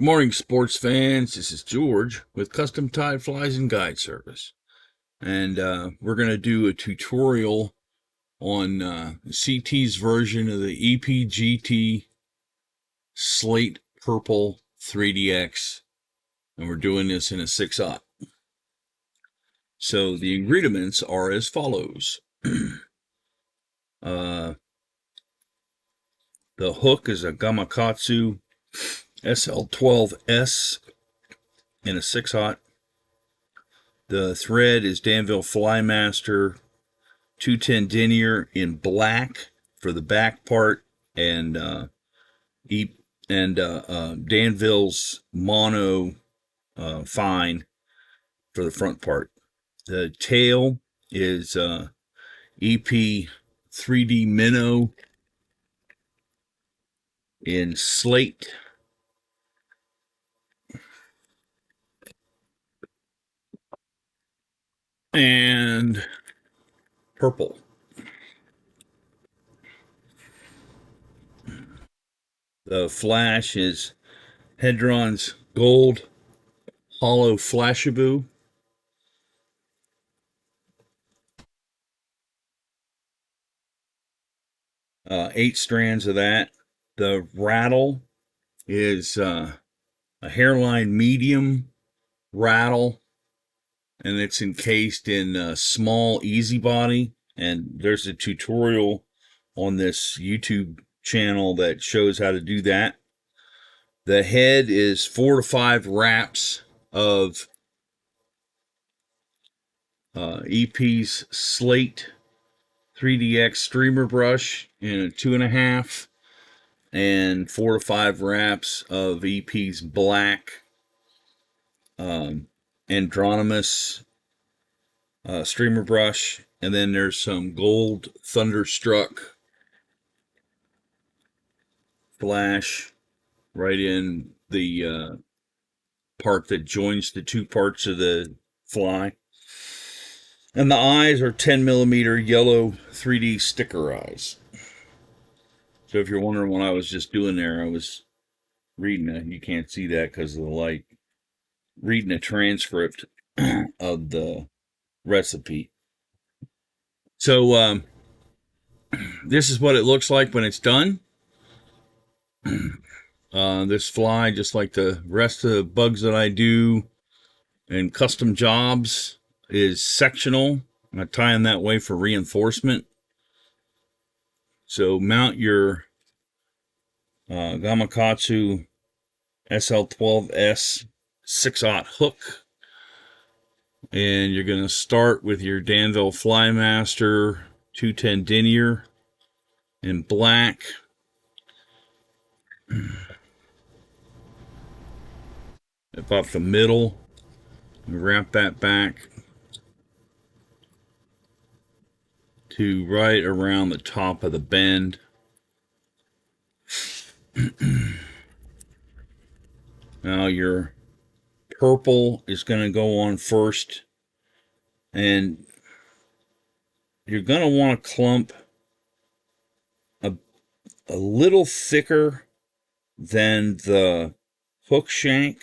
Good morning, sports fans. This is George with Custom Tied Flies and Guide Service. And we're going to do a tutorial on CT's version of the EPGT Slate Purple 3DX. And we're doing this in a 6/0. So the ingredients are as follows. The hook is a Gamakatsu SL12S in a 6/0. The thread is Danville Flymaster 210 denier in black for the back part, and Danville's mono fine for the front part. The tail is EP 3D Minnow in slate. And purple. The flash is Hedron's gold Holo Flash-Hedron. 8 strands of that. The rattle is a Hareline medium rattle, and it's encased in a small easy body. And there's a tutorial on this YouTube channel that shows how to do that. The head is 4 to 5 wraps of EP's Slate 3DX streamer brush in a 2.5, and 4 to 5 wraps of EP's black Anadromous streamer brush, and then there's some gold Thunderstruck flash right in the part that joins the two parts of the fly. And the eyes are 10 millimeter yellow 3D sticker eyes. So if you're wondering what I was just doing there, I was reading it. You can't see that because of the light. Reading a transcript of the recipe. So this is what it looks like when it's done. This fly, just like the rest of the bugs that I do and custom jobs, is sectional. I tie them that way for reinforcement. So mount your Gamakatsu SL12S 6/0 hook, and you're going to start with your Danville Flymaster 210 denier in black. About the middle, wrap that back to right around the top of the bend. Now your purple is going to go on first, and you're going to want to clump a little thicker than the hook shank,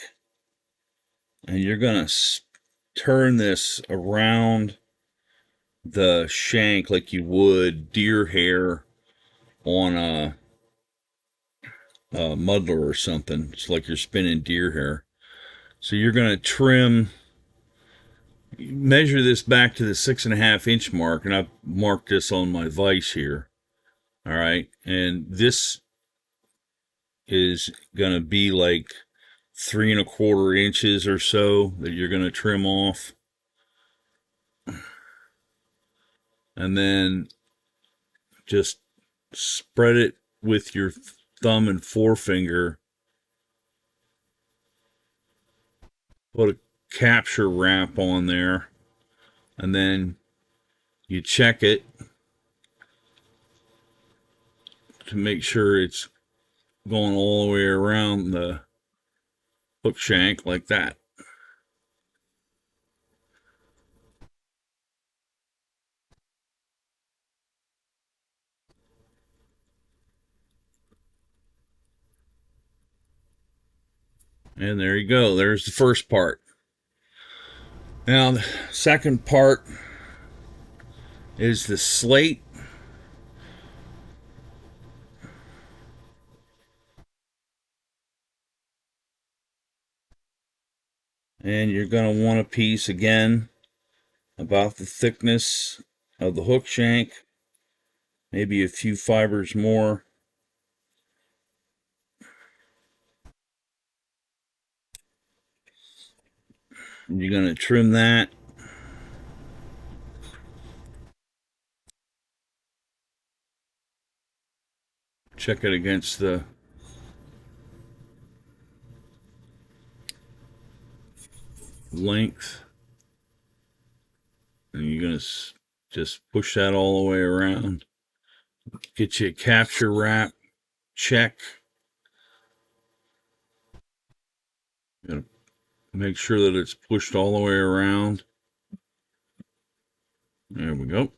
and you're going to turn this around the shank like you would deer hair on a muddler or something. It's like you're spinning deer hair. So you're going to trim, measure this back to the 6.5 inch mark, and I've marked this on my vise here. All right, and this is going to be like 3.25 inches or so that you're going to trim off. And then just spread it with your thumb and forefinger. Put a capture wrap on there, and then you check it to make sure it's going all the way around the hook shank like that. And there you go. There's the first part. Now, the second part is the slate. And you're going to want a piece again about the thickness of the hook shank, maybe a few fibers more. And you're going to trim that. Check it against the length. And you're going to just push that all the way around. Get you a capture wrap. Check. You're going to make sure that it's pushed all the way around. There we go.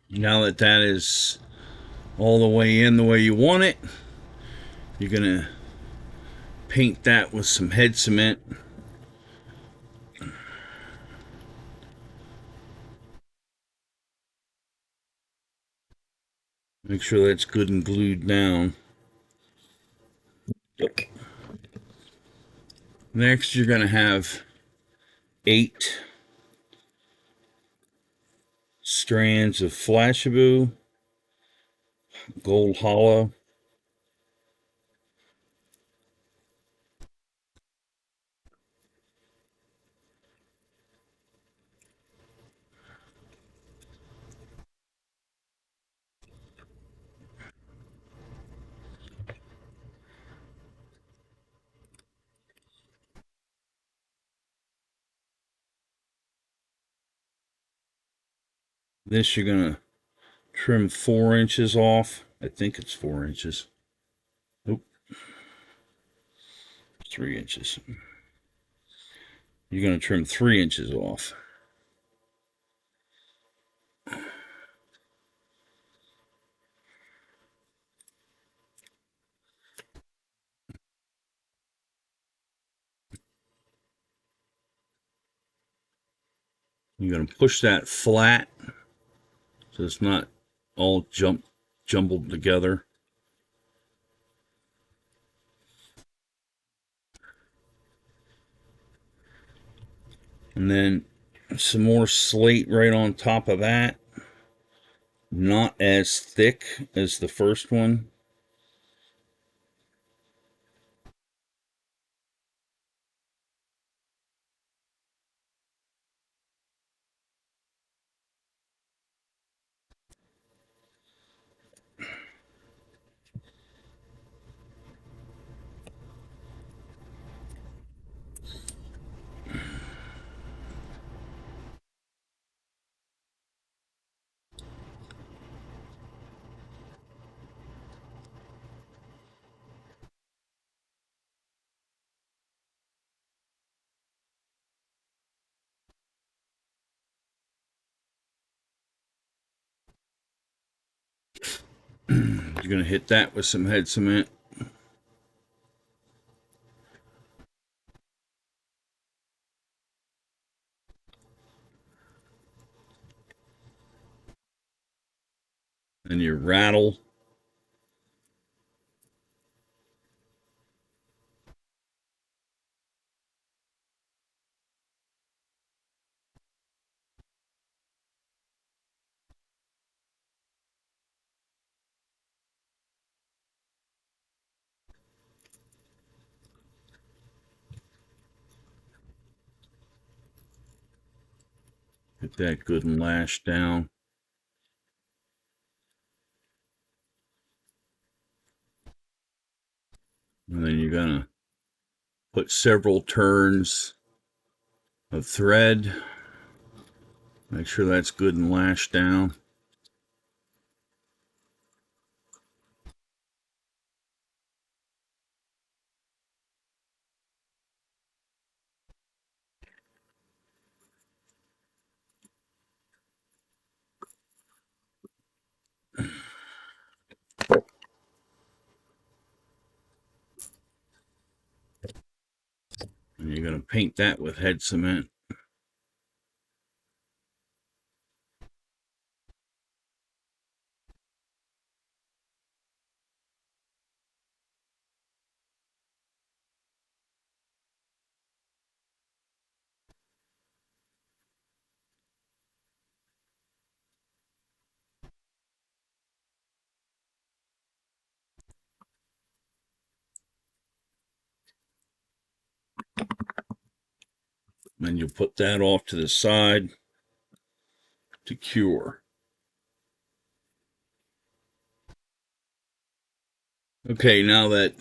Now that that is all the way in the way you want it, you're going to paint that with some head cement. Make sure that's good and glued down. Yep. Next, you're going to have 8 strands of Flash-Hedron, gold Holo. This you're going to trim 4 inches off. I think it's 4 inches. Nope. 3 inches. You're going to trim 3 inches off. You're going to push that flat so it's not all jumbled together. And then some more slate right on top of that. Not as thick as the first one. You're going to hit that with some head cement. And you rattle. Get that good and lashed down. And then you're going to put several turns of thread. Make sure that's good and lashed down. And you're going to paint that with head cement. And you'll put that off to the side to cure. Okay, now that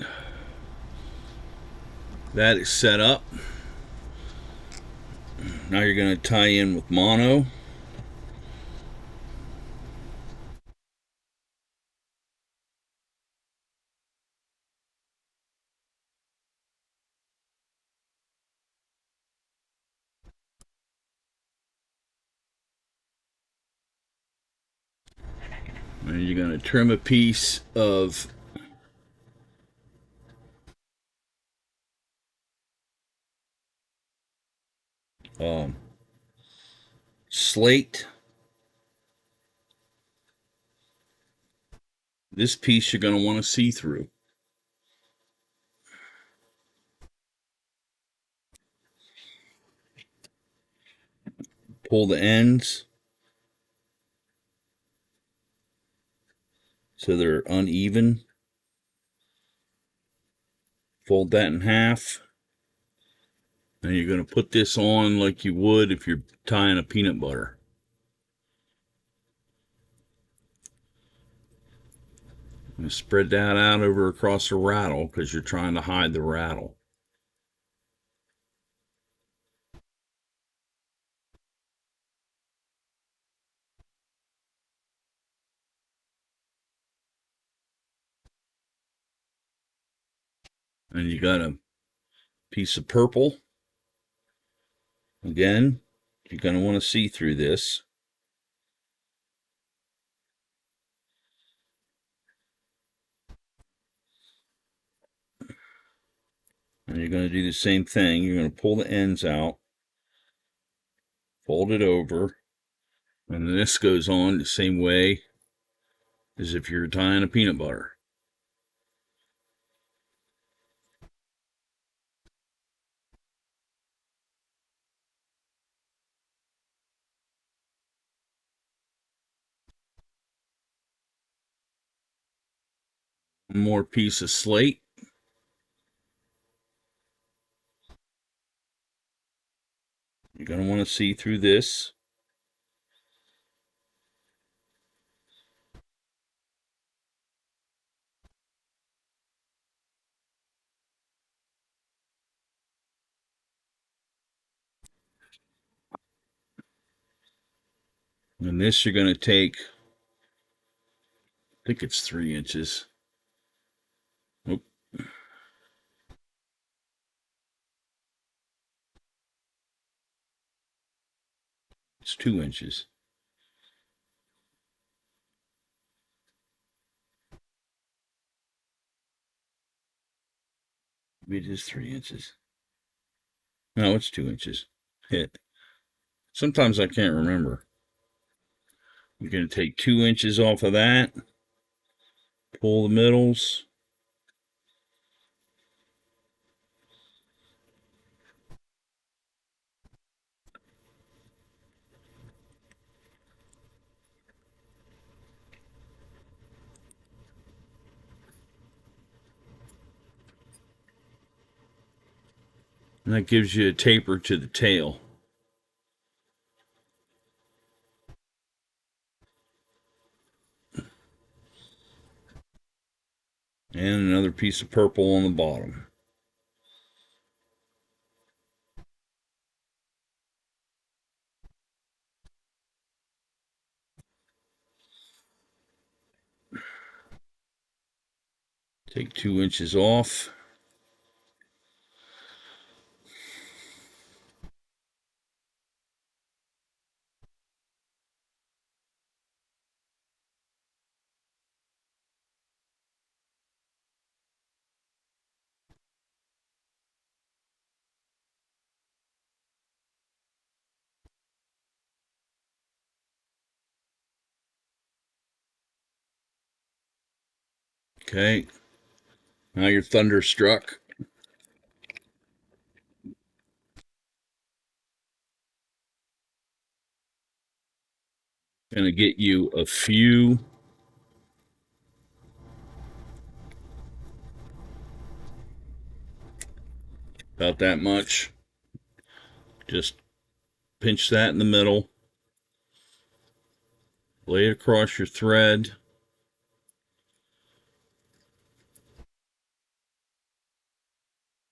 that is set up, now you're going to tie in with mono. And you're going to trim a piece of slate. This piece you're going to want to see through. Pull the ends so they're uneven. Fold that in half. And you're going to put this on like you would if you're tying a peanut butter. And spread that out over across the rattle because you're trying to hide the rattle. And you got a piece of purple. Again, you're going to want to see through this. And you're going to do the same thing. You're going to pull the ends out, fold it over, and this goes on the same way as if you're tying a peanut butter. One more piece of slate. You're going to want to see through this. And this you're going to take, I think it's 3 inches. Nope. It's 2 inches. Maybe it is 3 inches. No, it's 2 inches. Hit. Sometimes I can't remember. You're going to take 2 inches off of that. Pull the middles. And that gives you a taper to the tail. And another piece of purple on the bottom. Take 2 inches off. Okay. Now you're Thunderstruck. Gonna get you a few. About that much. Just pinch that in the middle. Lay it across your thread.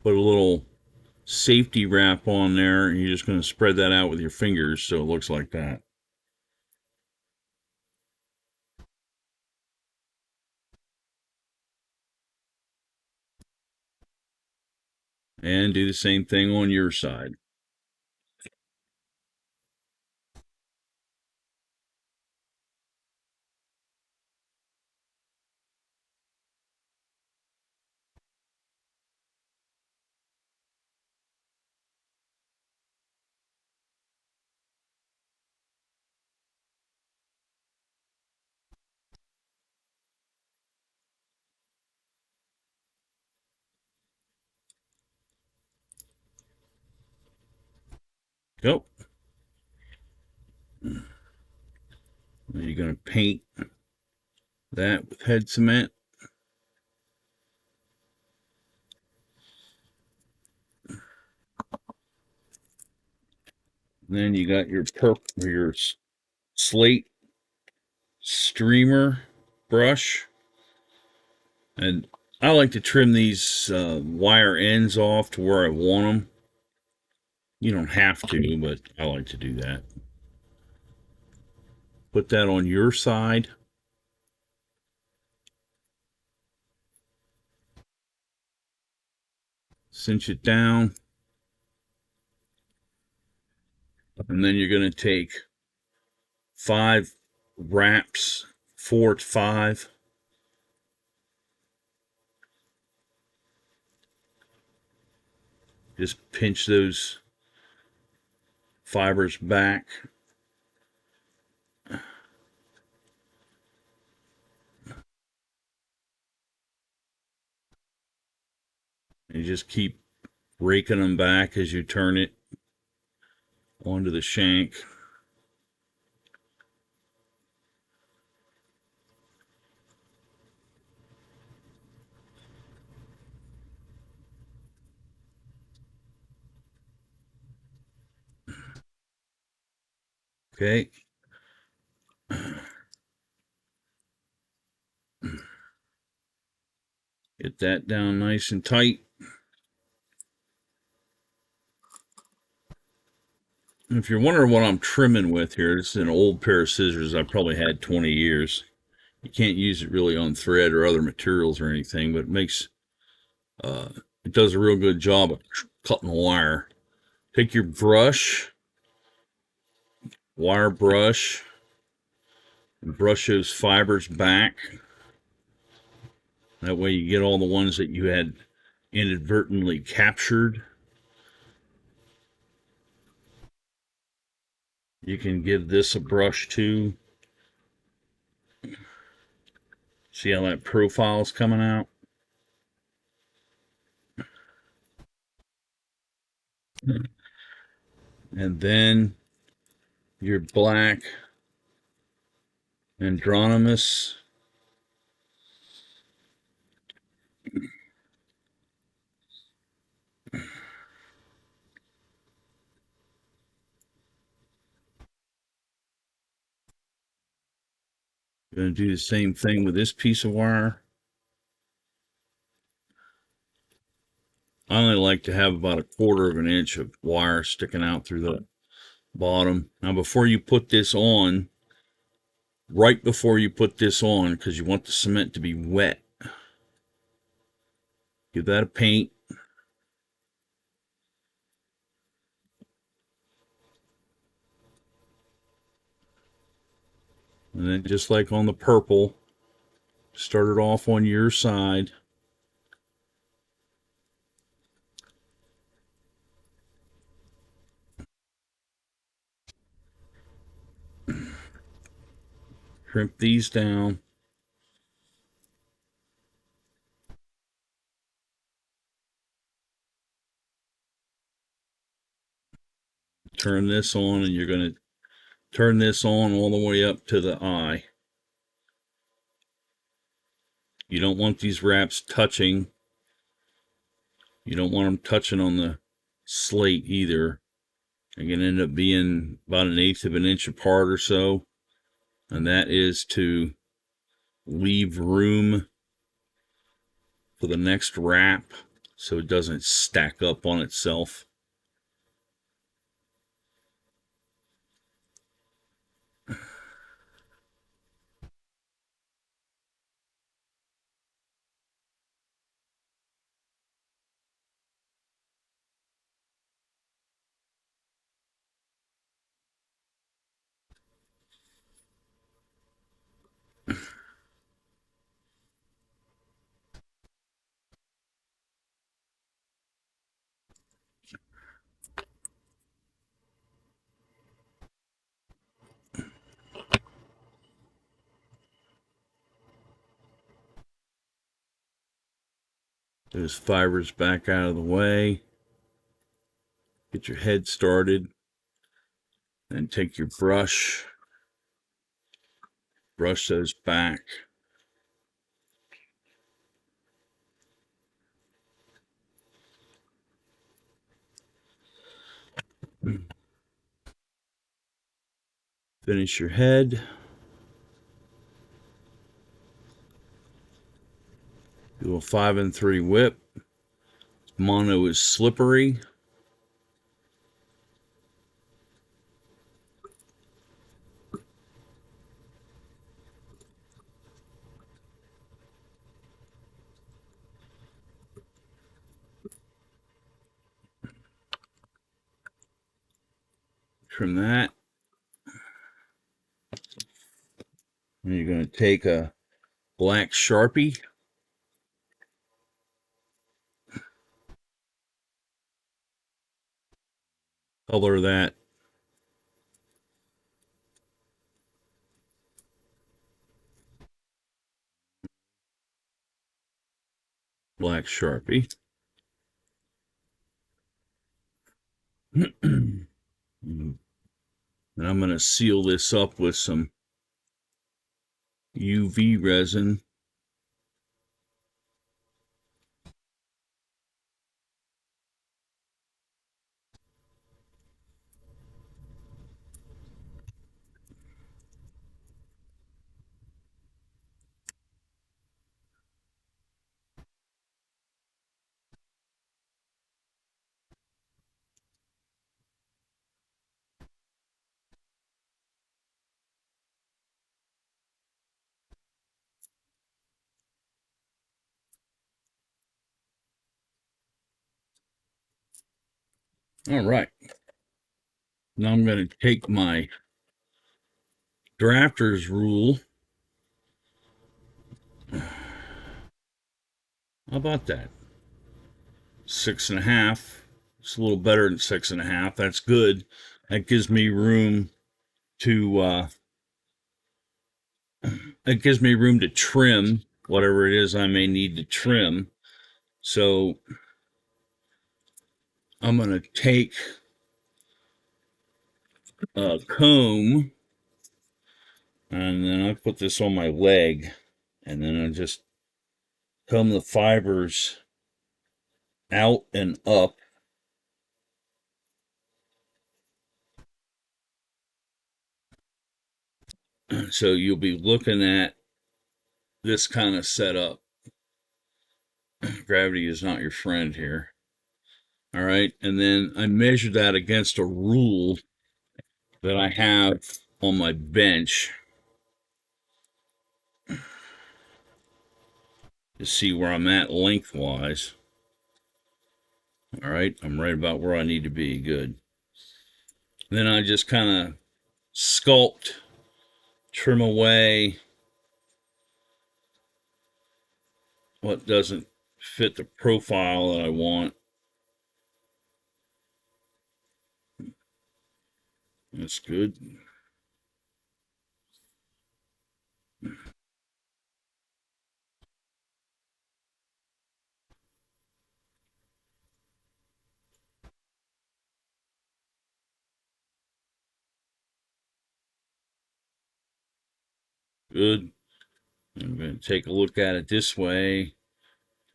Put a little safety wrap on there, and you're just going to spread that out with your fingers so it looks like that. And do the same thing on your side. Go. Then you're going to paint that with head cement. Then you got your your slate streamer brush. And I like to trim these wire ends off to where I want them. You don't have to, but I like to do that. Put that on your side. Cinch it down. And then you're going to take 5 wraps, 4 to 5. Just pinch those fibers back. And you just keep raking them back as you turn it onto the shank. Okay. Get that down nice and tight. If you're wondering what I'm trimming with here, this is an old pair of scissors I've probably had 20 years. You can't use it really on thread or other materials or anything, but it makes uh, it does a real good job of cutting wire. Take your brush, wire brush, and brush those fibers back. That way you get all the ones that you had inadvertently captured. You can give this a brush too. See how that profile's coming out? And then your black Anadromous. Going to do the same thing with this piece of wire. I only like to have about 1/4 of an inch of wire sticking out through the bottom. Now before you put this on, right before you put this on, because you want the cement to be wet, give that a paint. And then just like on the purple, start it off on your side. Crimp these down. turn this on, and you're going to turn this on all the way up to the eye. You don't want these wraps touching. You don't want them touching on the slate either. They're going to end up being about 1/8 of an inch apart or so. And that is to leave room for the next wrap so it doesn't stack up on itself. Those fibers back out of the way. Get your head started. Then take your brush. Brush those back. Finish your head. Do a 5 and 3 whip. Mono is slippery. Trim that. And you're going to take a black Sharpie. Color that black Sharpie. And I'm going to seal this up with some UV resin. All right. Now I'm going to take my drafter's rule. How about that? 6.5. It's a little better than 6.5. That's good. That gives me room to trim whatever it is I may need to trim. So I'm going to take a comb, and then I put this on my leg, and then I just comb the fibers out and up. So you'll be looking at this kind of setup. Gravity is not your friend here. All right. And then I measure that against a rule that I have on my bench to see where I'm at lengthwise. All right. I'm right about where I need to be. Good. Then I just kind of sculpt, trim away what doesn't fit the profile that I want. That's good. good. I'm going to take a look at it this way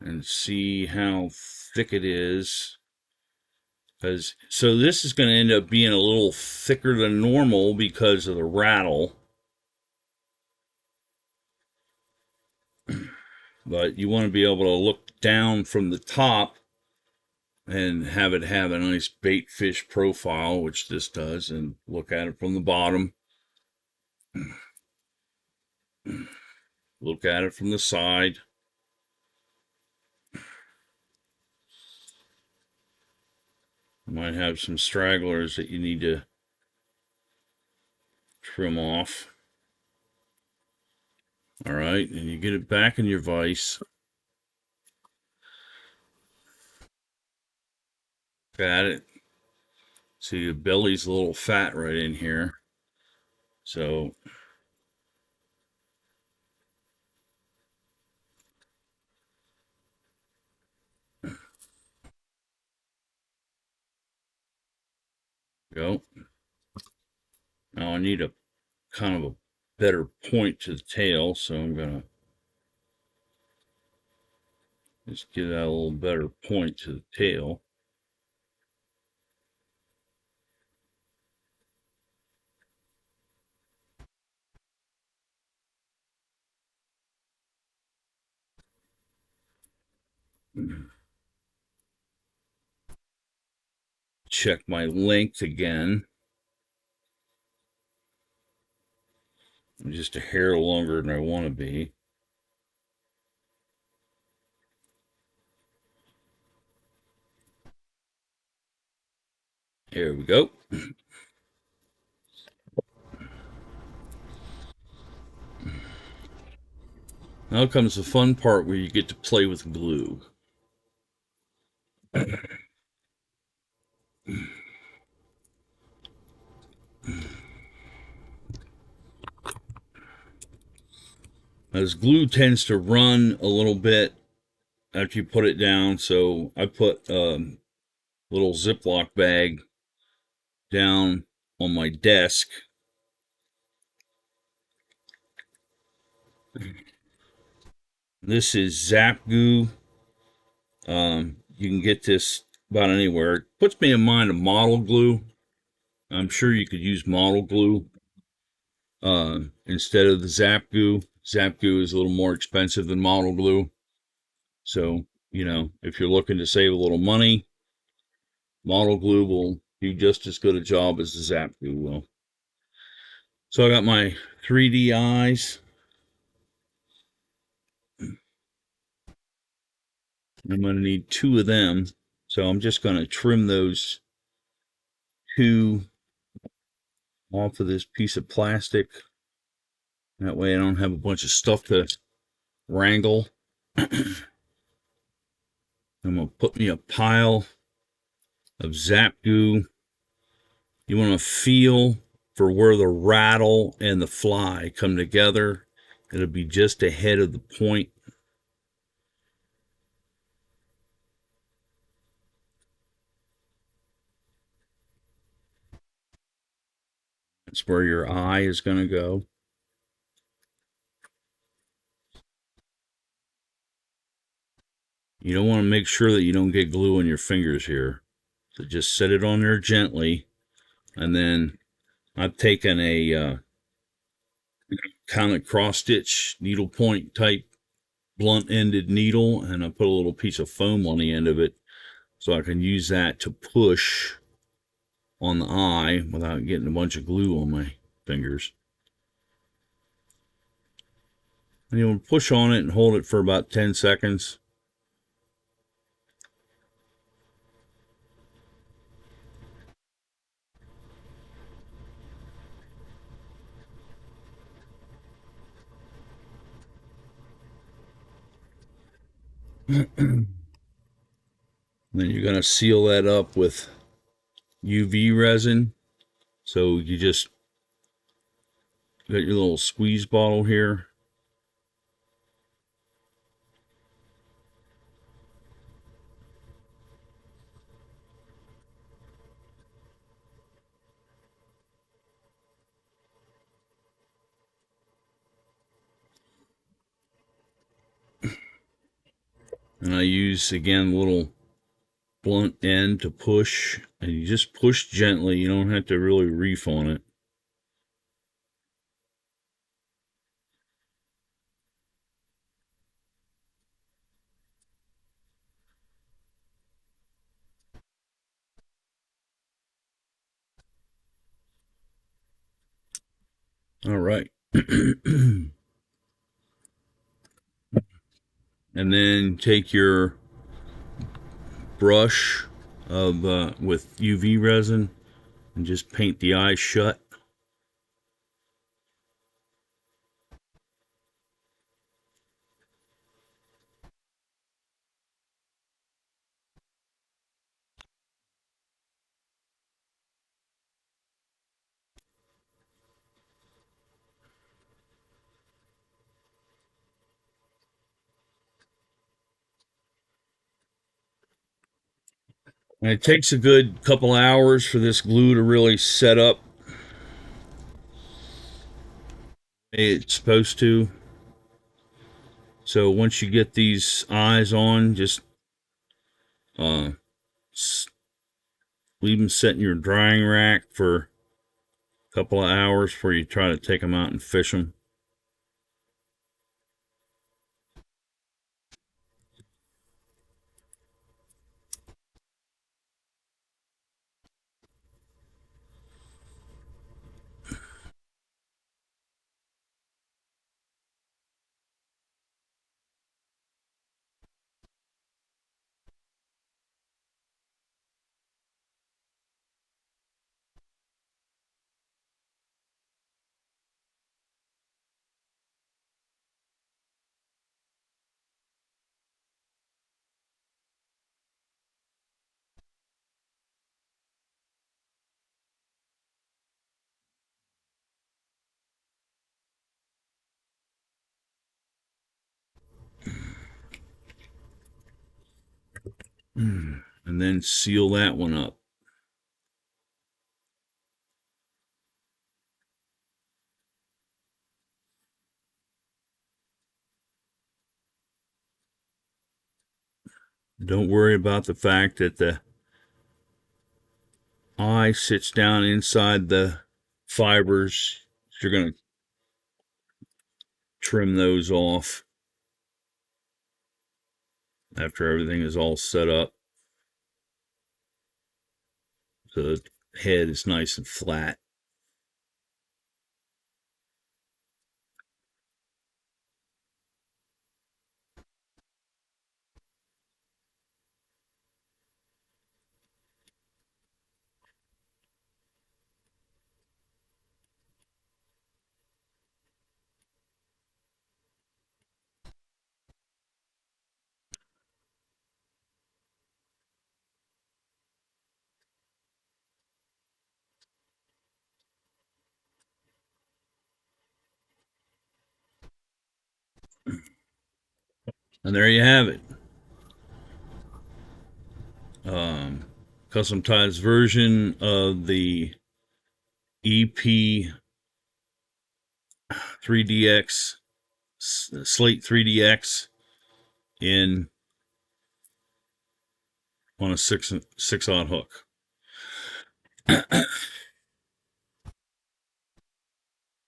and see how thick it is. So this is going to end up being a little thicker than normal because of the rattle. But you want to be able to look down from the top and have it have a nice bait fish profile, which this does, and look at it from the bottom. Look at it from the side. You might have some stragglers that you need to trim off. All right, and you get it back in your vise. Got it. See, the belly's a little fat right in here. So go. Now I need a kind of a better point to the tail, so I'm gonna just get that a little better point to the tail. Check my length again. I'm just a hair longer than I want to be. Here we go. Now comes the fun part where you get to play with glue. As glue tends to run a little bit after you put it down, so I put a little Ziploc bag down on my desk. This is Zap Goo. You can get this about anywhere. It puts me in mind of model glue. I'm sure you could use model glue instead of the Zap Goo. Zap Goo is a little more expensive than model glue. So, if you're looking to save a little money, model glue will do just as good a job as the Zap Goo will. So I got my 3D eyes. I'm going to need 2 of them. So I'm just going to trim those 2 off of this piece of plastic. That way I don't have a bunch of stuff to wrangle. I'm going to put me a pile of Zap Goo. You want to feel for where the rattle and the fly come together. It'll be just ahead of the point. That's where your eye is going to go. You don't want to make sure that you don't get glue on your fingers here. So just set it on there gently. And then I've taken a kind of cross stitch needle point type blunt ended needle, and I put a little piece of foam on the end of it so I can use that to push on the eye without getting a bunch of glue on my fingers. And you'll push on it and hold it for about 10 seconds. Then you're going to seal that up with UV resin. So you just got your little squeeze bottle here. And I use, again, a little blunt end to push, and you just push gently. You don't have to really reef on it. All right. And then take your brush of with UV resin and just paint the eyes shut. And it takes a good couple hours for this glue to really set up. It's supposed to. So once you get these eyes on, just uh, leave them set in your drying rack for a couple of hours before you try to take them out and fish them. And then seal that one up. Don't worry about the fact that the eye sits down inside the fibers. You're going to trim those off after everything is all set up. So the head is nice and flat. And there you have it. Customized version of the EP 3DX Slate 3DX in on a six aught hook. Let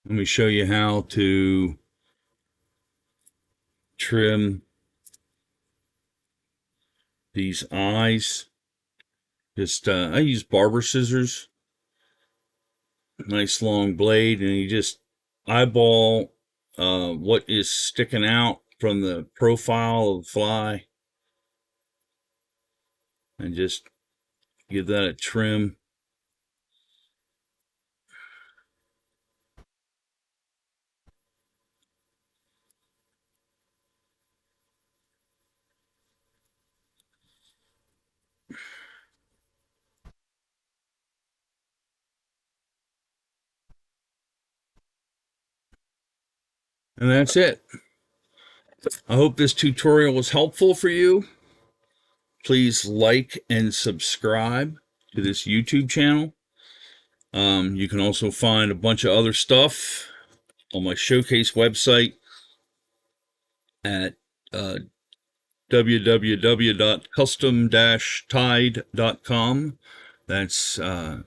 me show you how to trim these eyes. Just I use barber scissors, nice long blade, and you just eyeball what is sticking out from the profile of the fly, and just give that a trim. And that's it. I hope this tutorial was helpful for you. Please like and subscribe to this YouTube channel. You can also find a bunch of other stuff on my showcase website at www.custom-tide.com. That's CUSTOM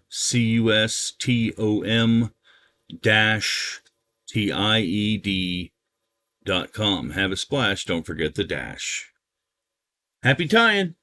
dash TIED.com. Have a splash. Don't forget the dash. Happy tying!